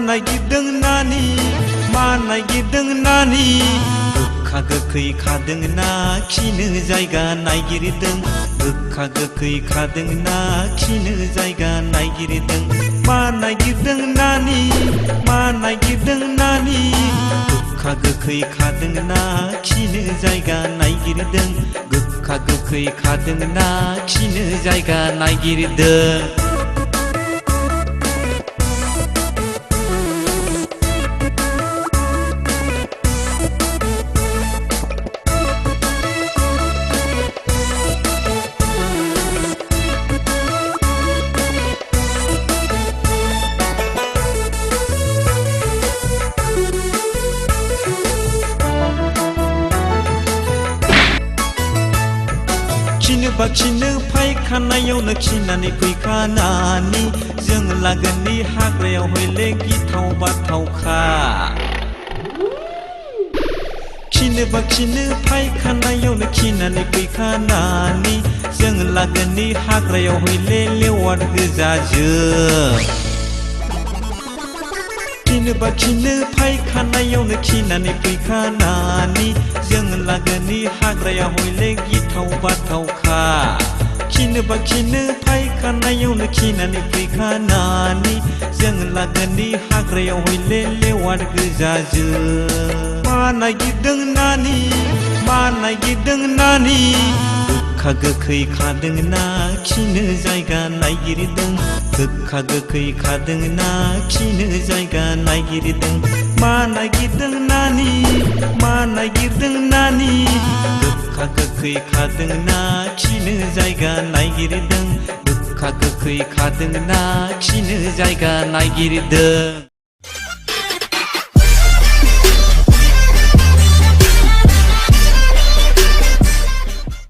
नागिरदों नानि मा नागिरदों नानि गोखा गोखै खादों ना खिनो जायगा नागिरदों गोखा गोखै खादों ना खिनो जायगा नागिरदों मा नागिरदों नानि मा नागिरदों नानि गोखा गोखै खादों ना खिनो जायगा नागिरदों गोखा गोखै खादों ना खिनो जायगा नागिरदों खिनो फायखानायावनो खिनानै फैखानानि जों लागोननि हाग्रायाव हयले गिथाव बाथावखा खिनो फायखानायावनो खिनानै फैखानानि जों लागोननि हाग्रायाव हयले लेवार गोजाजों खिनो फायखानायावनो खिनानै फैखानानि जों लागोननि हाग्रायाव हयले गिथाव बाथावखा खिनो फायखानायावनो खिनानै फैखानानि जों लागोननि हाग्रायाव हयले लेवार गोजाजों मा नागिरदों नानि मा नागिरदों नानि गोखा गोखै खादों ना खिनो जायगा नागिरदों गोखा गोखै खादों ना खिनो जायगा नागिरदों मा नागिरदों नानि मा नागिरदों नानि गोखा गोखै खादों ना खिनो जायगा नागिरदों गोखा गोखै खादों ना खिनो जायगा नागिरदों।